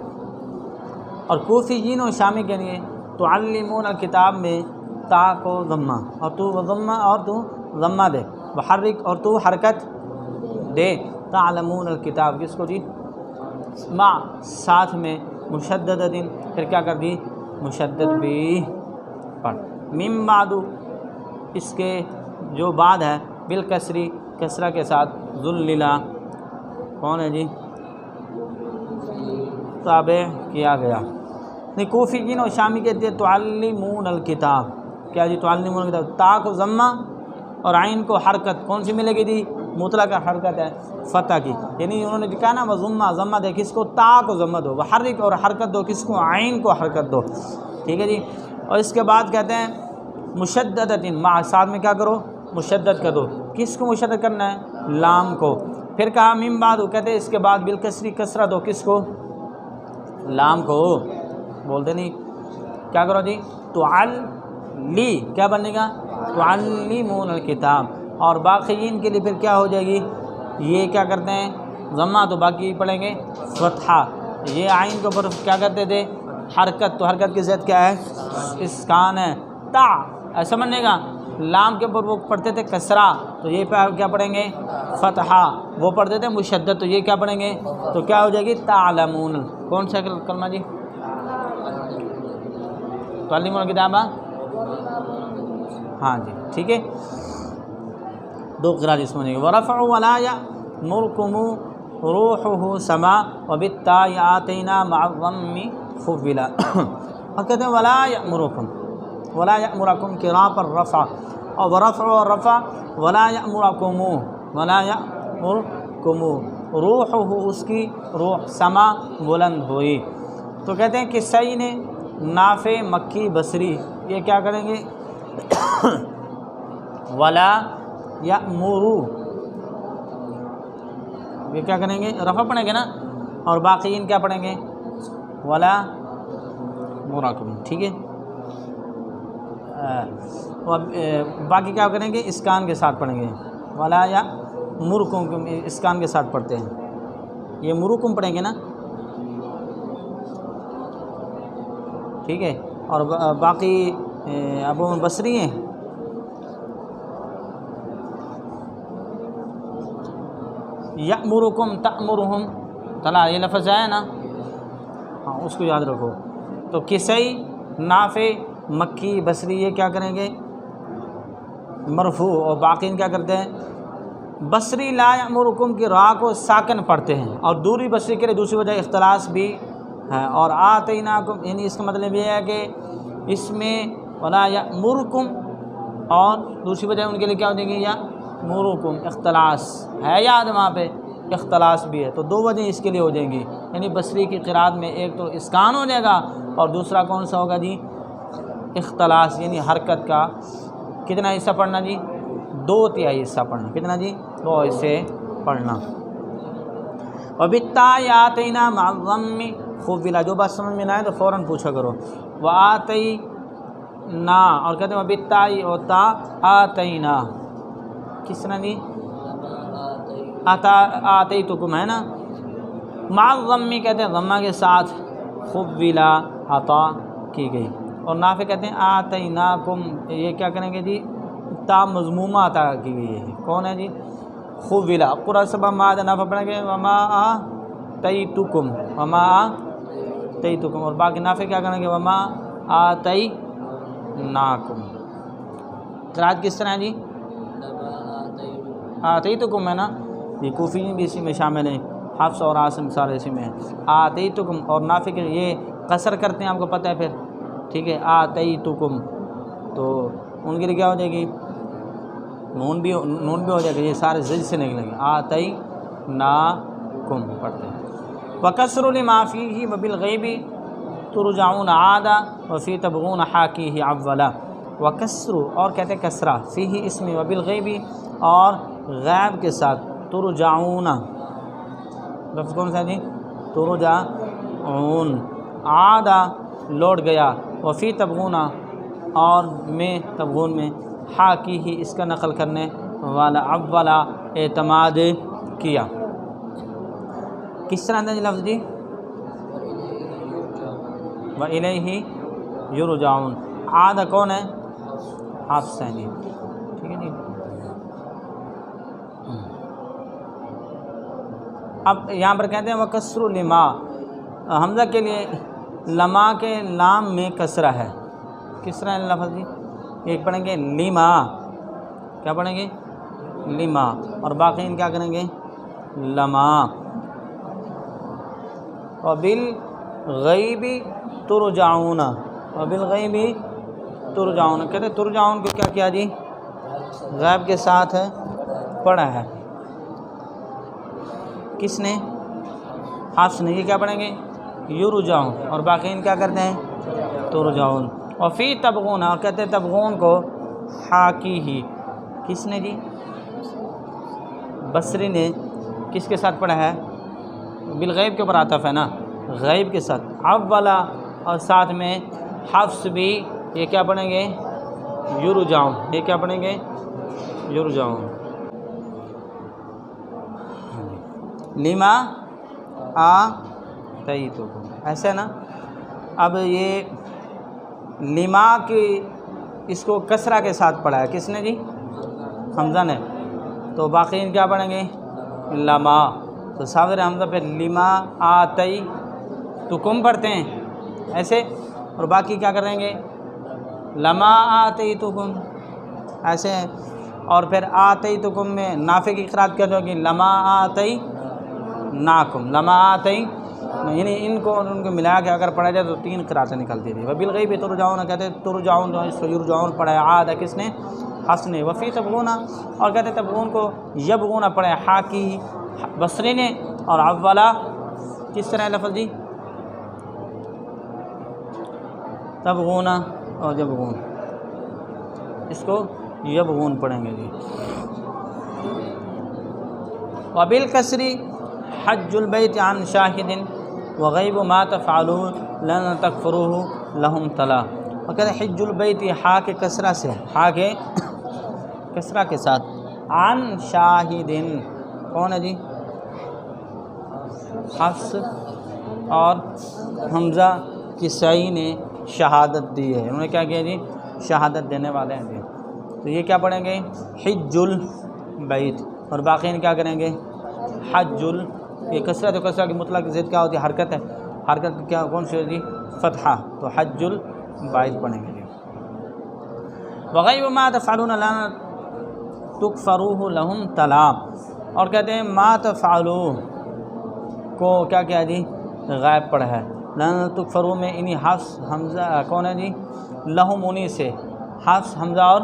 اور کوفیین و شامی کے لیے تعلمون الکتاب میں تا کو ضمہ، اور تو ضمہ اور تو ضمہ دے، وحرک اور تو حرکت دے، تعلمون الکتاب کس کو جی مع ساتھ میں مشددتن، پھر کیا کر دی مشدد بھی پڑھ. من بعد اس کے جو بعد ہے بالکسری کسرہ کے ساتھ ذللا کون ہے جی تابع کیا گیا. کوفیین اور شامی کہتے ہیں تعلمون الکتاب. کیا جی تعلمون الکتاب، تا کو ضمہ اور عین کو حرکت کون سی ملے گی جی مطلق حرکت ہے فتح کی، یعنی انہوں نے کہا نا وہ ضمہ دے کس کو تا کو ضمہ دو، وہ حرک اور حرکت دو کس کو عین کو حرکت دو. ٹھیک ہے جی. اور اس کے بعد کہتے ہیں مشددتن مع ساتھ میں کیا کرو مشدد کر دو. کس کو مشدد کرنا ہے لام کو. پھر کہا من بعد کہتے ہیں اس کے بعد بالکسری کسرہ دو کس کو لام کو. بولتے نہیں کیا کرو جی تعلی کیا بنے گا تعلمون الکتاب. اور باقیین کے لیے پھر کیا ہو جائے گی یہ کیا کرتے ہیں ضمہ تو باقی پڑھیں گے فتحہ. یہ عین کے اوپر کیا کرتے تھے حرکت، تو حرکت کی ضد کیا ہے اسکان ہے تا ایسا سمجھنے گا. لام کے اوپر وہ پڑھتے تھے کسرہ تو یہ کیا پڑھیں گے فتحہ. وہ پڑھتے تھے مشدد تو یہ کیا پڑھیں گے تو کیا ہو جائے گی تعلمون. کون سا کلمہ جی تعلمون الکتاب. ہاں جی ٹھیک ہے. دو قراءت اس میں ورفع ولا یأمرکم روحه سما وبالتاء آتینا مع الضم خولا. اور کہتے ہیں ولا یأمرکم قراء پر رفع اور ورفع اور رفع ولا یأمرکم روحه اس کی روح سما بلند ہوئی. تو کہتے ہیں کہ صحیح نے نافع مکی بصری یہ کیا کریں گے ولا یأمرو یہ کیا کریں گے رفع پڑھیں گے نا. اور باقیین کیا پڑھیں گے ولا مراکم. ٹھیک ہے. باقی کیا کریں گے اسکان کے ساتھ پڑھیں گے ولا یا مرکم اسکان کے ساتھ پڑھتے ہیں. یہ مرکم پڑھیں گے نا. ٹھیک ہے. اور باقی ابو بصری ہیں یأمرکم تأمرہم طلا یہ لفظ ہے نا ہاں اس کو یاد رکھو. تو کسائی نافع مکی بصری یہ کیا کریں گے مرفوع. اور باقین کیا کرتے ہیں بصری لا یأمرکم کی را کو ساکن پڑھتے ہیں اور دوری بصری کے لیے دوسری وجہ اختلاس بھی ہے. اور آتیناکم یعنی اس کا مطلب یہ ہے کہ اس میں ولا یأمرکم اور دوسری وجہ ان کے لیے کیا ہو جائے گی یأمرکم اختلاس ہے یاد وہاں پہ اختلاس بھی ہے. تو دو وجہ اس کے لیے ہو جائیں گی. یعنی بصری کی قرات میں ایک تو اسکان ہو جائے گا اور دوسرا کون سا ہوگا جی اختلاس یعنی حرکت کا کتنا حصہ پڑھنا جی 2/3 حصہ پڑھنا. کتنا جی 2 حصے پڑھنا. وبالتاء آتینا مع الضم خولا. جو بات سمجھ میں نہ آئے تو فوراً پوچھا کرو. وآتینا اور کہتے ہیں وبالتاء اور تا آتینا کس طرح جی آتیتکم ہے نا. مع الضم کہتے ہیں ضمہ کے ساتھ خولا عطا کی گئی. اور نافع کہتے ہیں آتیناکم یہ کیا کریں گے جی تا مضمومہ عطا کی گئی ہے. کون ہے جی خولا. قرآ سبا ماد نافع پڑھیں گے وما آتیتکم وما آتیتکم. اور باقی نافع کیا کریں گے وما آتیناکم. قرآت کس طرح ہے جی آتیتکم ہے نا. یہ کوفیین بھی اسی میں شامل ہیں حفص اور عاصم سارے اسی میں ہیں. آتیتکم اور نافع کے یہ قصر کرتے ہیں آپ کو پتہ ہے پھر. ٹھیک ہے آتیتکم تو ان کے لیے کیا ہو جائے گی نون بھی ہو جائے گا. یہ سارے زج سے نکلیں گے آتیناکم پڑھتے ہیں. وکسر لما فیہ وبالغیب ترجعون عادا وفی تبغون حاکیہ اولا. وکسر اور کہتے ہیں کسرہ فیہ اس میں وبالغیب اور غیب کے ساتھ ترجعون لفظ کون سا جی ترجعون عادا لوٹ گیا وفی تبغون اور میں تبغون میں حاکی ہی اس کا نقل کرنے والا اولا اعتماد کیا. کس طرح جی لفظ جی وَإِلَيْهِ يُرْجَعُونَ. عاد کون ہے حفص ہیں جی. ٹھیک ہے جی. اب یہاں پر کہتے ہیں وکسر لما، حمزہ کے لیے لما کے لام میں کسرہ ہے. کس طرح لفظ جی؟ ایک پڑھیں گے لما، کیا پڑھیں گے؟ لما، اور باقی کیا کریں گے؟ لما. وبالغیب ترجعون، وبالغیب ترجعون، کہتے ہیں ترجعون کو کیا کیا جی؟ غیب کے ساتھ پڑھا ہے. کس نے؟ حفص نے. یہ کیا پڑھیں گے؟ یرجعون، اور باقی کیا کرتے ہیں؟ ترجعون. اور فی تبغون، اور کہتے ہیں تبغون کو حاکی ہی. کس نے جی؟ بصری نے. کس کے ساتھ پڑھا ہے؟ بالغیب کے اوپر عطف ہے نا، غیب کے ساتھ. اولا، اور ساتھ میں حفص بھی. یہ کیا پڑھیں گے؟ یرجعون. یہ کیا پڑھیں گے؟ یرجعون. لما آتیتکم، ایسے نا. اب یہ لما کی اس کو کسرہ کے ساتھ پڑھا ہے. کس نے جی؟ حمزہ نے. تو باقی کیا پڑھیں گے؟ لما. تو صابر حمزہ پہ لما آتیتکم پڑھتے ہیں ایسے، اور باقی کیا کریں گے؟ لما آتیتکم ایسے ہے. اور پھر آتیتکم میں نافع کی قرات کیا ہوگی؟ لما آتیناکم، لما آتی، یعنی ان کو ملا کے اگر پڑھا جائے تو 3 قراتیں نکلتی تھی. وبالغیب ترجعون، کہتے ہیں ترجعون جو اس کو یرجعون پڑھا ہے. عاد ہے کس نے؟ حفص نے. وفی تبغون، اور کہتے ہیں تبغون کو یبغون پڑھا ہے حاکی بصری نے. اور اولا کس طرح لفظ جی؟ تبغون اور یبغون، اس کو یبغون پڑھیں گے جی. وبالکسر حج البیت عن شاہد وغیب ما تفعلون لن تکفروه لهم تلا. اور کہتے ہیں حج البیت، ہا کے کسرہ سے، ہا کے کسرہ کے ساتھ، عن شاہد، کون ہے جی؟ حفص اور حمزہ کسائی نے شہادت دی ہے. انہوں نے کیا کیا جی؟ شہادت دینے والے ہیں جی. تو یہ کیا پڑھیں گے؟ حج البیت. اور باقی کیا کریں گے؟ حج یہ کسرہ، تو کسرہ کی مطلق ضد کیا ہوتی ہے؟ حرکت ہے. حرکت کیا کون سی ہوتی؟ فتحہ. تو حج البیت پڑھیں گے جی. وغیب ما تفعلون لن تکفروه لهم تلا. اور کہتے ہیں ما تفعلون کو کیا کیا جی؟ غائب پڑھا ہے. لن تکفرو میں انہی حفص حمزہ کون ہے جی؟ لہم، انہی سے حفص حمزہ اور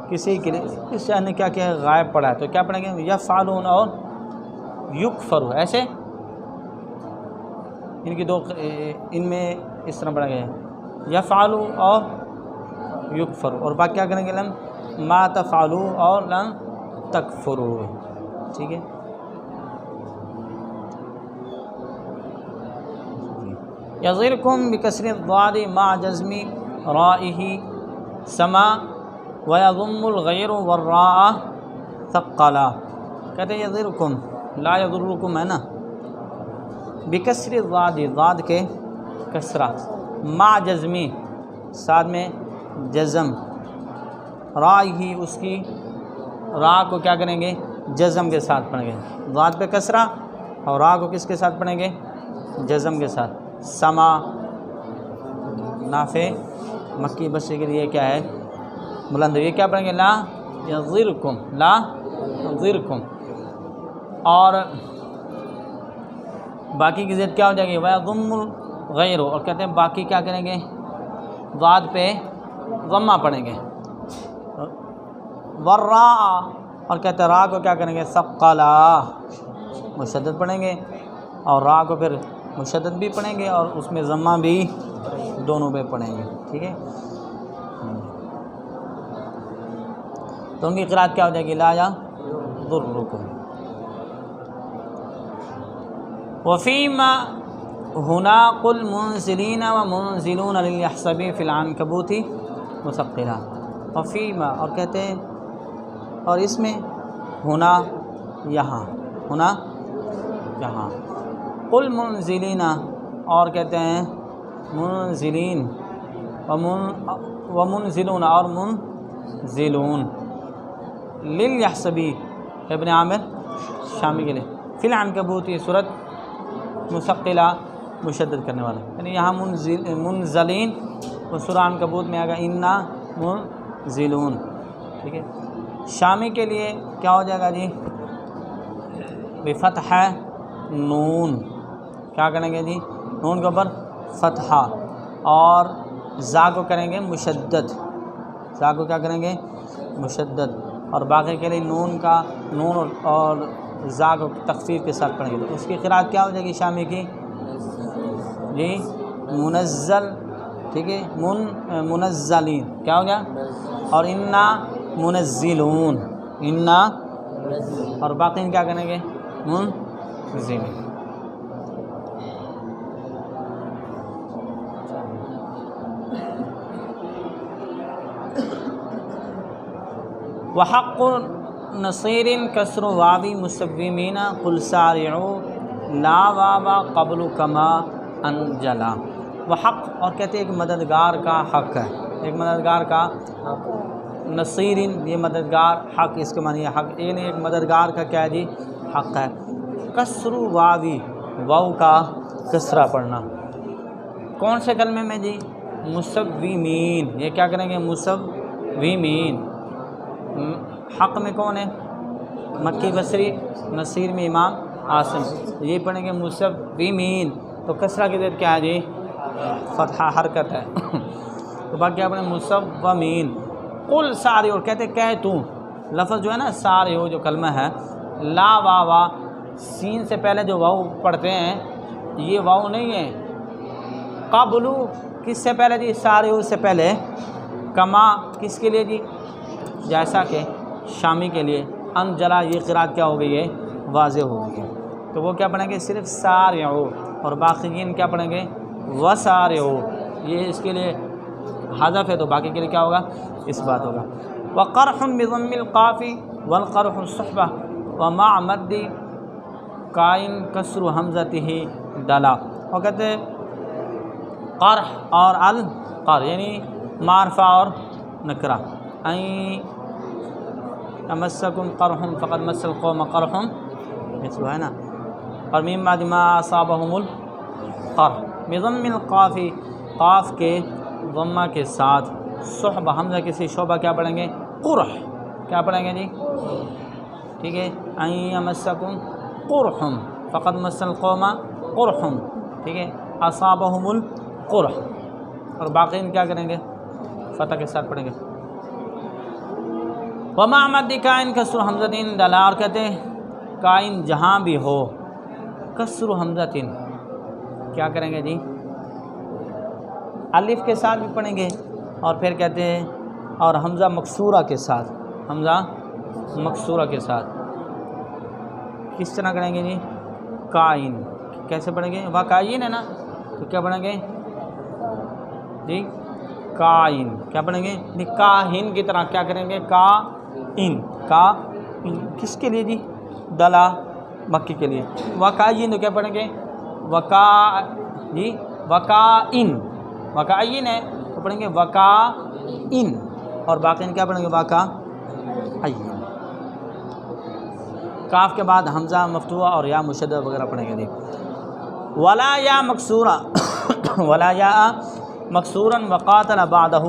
کسی کے لیے اس شاہ نے کیا کیا ہے؟ غائب پڑھا ہے. تو کیا پڑھیں گے؟ یفعلون اور یکفرو، ایسے ان کی دو، ان میں اس طرح پڑھا گیا ہے یفعلو اور یکفرو. اور باقی کیا کریں گے؟ لن ما تفعلو اور لن تکفرو. ٹھیک ہے. یضرکم بکسر الضاد مع جزم رائہ سما ویضم الغیر والراء ثقلا. کہتے ہیں یضرکم، لا یضرکم ہے نا، بکسر الضاد، ضاد کے کسرہ، مع جزمی، ساتھ میں جزم، رائہ، اس کی را کو کیا کریں گے؟ جزم کے ساتھ پڑھیں گے. ضاد پہ کسرہ اور را کو کس کے ساتھ پڑھیں گے؟ جزم کے ساتھ. سما، نافع مکی بصری کے لیے کیا ہے؟ بلند. یہ کیا پڑھیں گے؟ لا یضرکم، لا یضرکم. اور باقی کی ضد کیا ہو جائے گی؟ وَيَضُمُّ الْغَيْرُ. اور کہتے ہیں باقی کیا کریں گے؟ ضاد پہ ضمہ پڑھیں گے. وَالرَّاءَ، اور کہتے ہیں را کو کیا کریں گے؟ ثقلا، مشدد پڑھیں گے. اور را کو پھر مشدد بھی پڑھیں گے اور اس میں ضمہ بھی، دونوں پہ پڑھیں گے. ٹھیک ہے. تو ان کی قرات کیا ہو جائے گی؟ لا یضرکم. وفیما ہنا قل منزلین ومنزلون للیحسبی فی العنکبوت مثقلا. وفیما، اور کہتے ہیں اور اس میں ہنا، یہاں، ہنا یہاں. قل منزلین، اور کہتے ہیں منزلین، ومنزلون اور منزلون. للیحسبی ابن عامر شامی کے لیے، فی العنکبوت یہ صورت مستقلہ مشدد کرنے والا، یعنی یہاں منزلین، اور سورہ عنکبوت میں آگا انا منزلون، ٹھیک ہے۔ شامی کے لیے کیا ہو جائے گا جی؟ بفتح نون، کیا کریں گے جی؟ نون کے اوپر فتحہ، اور زا کو کریں گے مشدد، زا کو کیا کریں گے؟ مشدد، اور باقی کے لیے نون اور زا کو تخفیف کے ساتھ پڑھیں گے، تو اس کی قرأت کیا ہو جائے گی شامی کی؟ جی منزل، ٹھیک ہے، منزلین، کیا ہو گیا؟ اور انا منزلون، انا، اور باقی کیا کریں گے؟ منزلین۔ وحق نصیر کسر واوی مسومین قل سارعوا لا واوا قبل کما انجلا۔ وحق، اور کہتے ہیں ایک مددگار کا حق ہے، ایک مددگار کا نصیر، یہ مددگار، حق اس کے معنی ہے حق، یعنی ایک مددگار کا کیا ہے جی؟ حق ہے۔ کسر واوی، واو کا کسرہ پڑھنا، کون سے کلمے میں جی؟ مسومین، یہ کیا کریں گے؟ مسومین۔ حق میں کون ہے؟ مکی بصری، نصیر میں امام عاصم، یہ پڑھیں گے مسومین، تو کسرہ کی ضد کیا ہے جی؟ فتحہ، حرکت ہے، تو باقی کیا پڑھیں؟ مسومین۔ قل سارے، اور کہتے کہ تو، لفظ جو ہے نا سارے ہو جو کلمہ ہے، لا واوا، سین سے پہلے جو واو پڑھتے ہیں یہ واو نہیں ہے، قبلو کس سے پہلے جی؟ سارے ہو سے پہلے، کما کس کے لیے جی؟ جیسا کہ شامی کے لیے، انجلا یہ قرأت کیا ہو گئی ہے؟ واضح ہو گئی ہے، تو وہ کیا پڑھیں گے؟ صرف سارعوا، اور باقیین کیا پڑھیں گے؟ وسارعوا، یہ اس کے لیے حذف ہے، تو باقی کے لیے کیا ہوگا؟ اس بات ہوگا۔ وقرح بضم القاف والقرح الصحبہ ومع مد قائن کسر حمزتہ دلا، وہ کہتے ہیں قرح اور القر، یعنی معرفہ اور نکرہ، این امسکم قرح فقد مس القوم قرح مثل ہے نا، اور میم بعد ما اصابہم القرح بضم القاف، قاف کے ضمہ کے ساتھ، صحبہ حمزہ کسی شعبہ کیا پڑھیں گے؟ قرح، کیا پڑھیں گے جی؟ ٹھیک ہے، این امسکم قرح فقد مس القوم قرح، ٹھیک ہے، اصابہم القرح، اور باقین کیا کریں گے؟ فتح کے ساتھ پڑھیں گے۔ ومع مد قائن کسر حمزتین دلا، اور کہتے ہیں قائن جہاں بھی ہو، کسر حمزتین کیا کریں گے جی؟ الف کے ساتھ بھی پڑھیں گے، اور پھر کہتے ہیں اور حمزہ مکسورہ کے ساتھ، حمزہ مکسورہ کے ساتھ کس طرح کریں گے جی؟ قائن، کیسے پڑھیں گے؟ واقعین ہے نا، تو کیا پڑھیں گے جی؟ قائن، کیا پڑھیں گے؟ کاہن کی طرح کیا کریں گے؟ کائن، کس کے لیے جی؟ دلا، مکی کے لیے۔ واقعین تو کیا پڑھیں گے؟ جی وقائن، وقائن ہے تو پڑھیں گے وقائن، اور باقین کیا پڑھیں گے؟ واقعین۔ کاف کے بعد حمزہ مفتوحہ اور یا مشدد وغیرہ پڑھیں گے جی۔ ولا یا مکسورہ، ولا یا مکسورا وقاتل بعدہ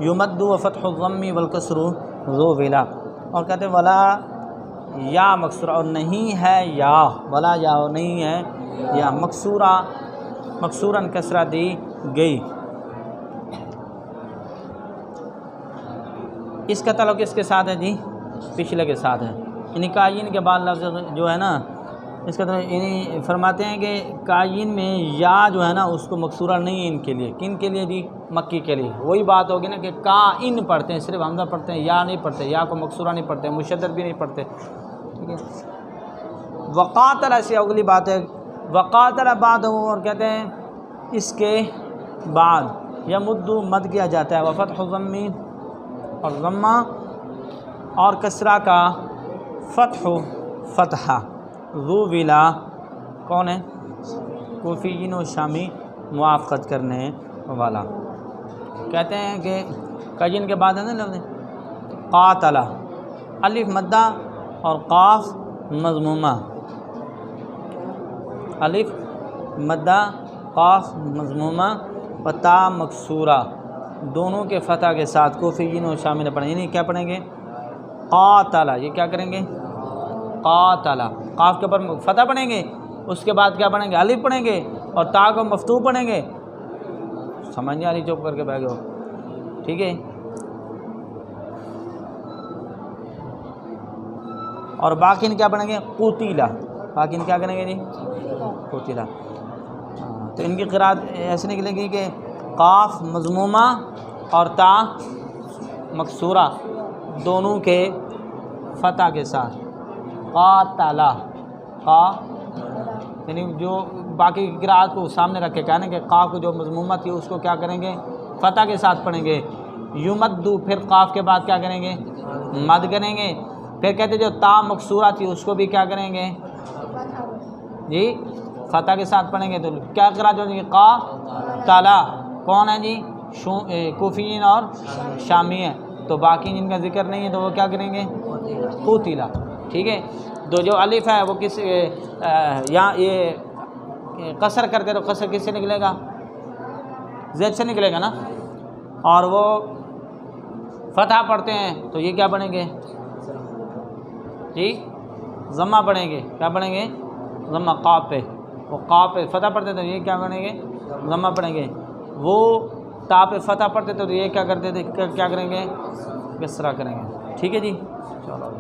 یمد وفتح الضم والکسر ذو ولا، اور کہتے ہیں ولا یا مکسورہ، اور نہیں ہے یا، ولا یا نہیں ہے یا، مکسورہ، مکسوراً کسرہ دی گئی۔ اس کا تعلق کس کے ساتھ ہے جی؟ پچھلے کے ساتھ ہے، یعنی قائین کے بعد لفظ جو ہے نا، اس کا یعنی فرماتے ہیں کہ قائین میں یا جو ہے نا اس کو مکسورہ نہیں ہے ان کے لیے، کن کے لیے جی؟ مکی کے لیے۔ وہی بات ہوگی نا کہ قائن پڑھتے ہیں، صرف حمزہ پڑھتے ہیں، یا نہیں پڑھتے، یا کو مکسورہ نہیں پڑھتے، مشدد بھی نہیں پڑھتے، ٹھیک ہے۔ وقاتل ایسی اگلی بات ہے، وقاتل بعد، اور کہتے ہیں اس کے بعد یمد مد کیا جاتا ہے، وفتح ضمی، اور ضمہ اور کسرہ کا فتحہ، ذو ولا کون ہے؟ کوفیین و شامی موافقت کرنے والا۔ کہتے ہیں کہ قائن کے بعد ہے نا لفظ قاتلہ، الف مدہ اور قاف مضمومہ، الف مدہ قاف مضمومہ و تا مکسورہ دونوں کے فتح کے ساتھ کوفیین و شامی نے پڑھیں، یعنی کیا پڑھیں گے؟ قاتل، یہ کیا کریں گے؟ قاتل، قاف کے اوپر فتح پڑھیں گے، اس کے بعد کیا پڑھیں گے؟ الف پڑھیں گے اور تا کو مفتوح پڑھیں گے. سمجھ نہیں آ رہی؟ چپ کر کے بیٹھ گئے ہو، ٹھیک ہے. اور باقین کیا پڑھیں گے؟ قتیلہ، باقین کیا کریں گے جی؟ قتیلہ. تو ان کی قرأت ایسے نکلے گی کہ قاف مضمومہ اور تا مکسورہ دونوں کے فتح کے ساتھ قاتلہ، قا یعنی جو باقی کی قرأت کو سامنے رکھ کے کہنے کہ قاف کو جو مضمومہ تھی اس کو کیا کریں گے؟ فتح کے ساتھ پڑھیں گے. یمدو، پھر قاف کے بعد کیا کریں گے؟ مد کریں گے. پھر کہتے جو تا مکسورہ تھی اس کو بھی کیا کریں گے جی؟ فتح کے ساتھ پڑھیں گے. تو کیا قرأت ہو جائے گی؟ قاتلہ. کون ہے جی؟ کوفیین اور شامی ہیں. تو باقی جن کا ذکر نہیں ہے تو وہ کیا کریں گے؟ قتیلہ. ٹھیک ہے. تو جو الف ہے وہ کس یہاں یہ قصر کرتے تو قصر کس سے نکلے گا؟ زید سے نکلے گا نا. اور وہ فتح پڑھتے ہیں تو یہ کیا پڑھیں گے جی؟ ضمہ پڑھیں گے. کیا پڑھیں گے؟ ضمہ. قاف پہ وہ قاف پہ فتح پڑھتے تو یہ کیا پڑھیں گے؟ ضمہ پڑھیں گے. وہ تا پہ فتح پڑھتے تو یہ کیا کرتے تھے؟ کیا کریں گے؟ کسرہ کریں گے. ٹھیک ہے جی. چلو.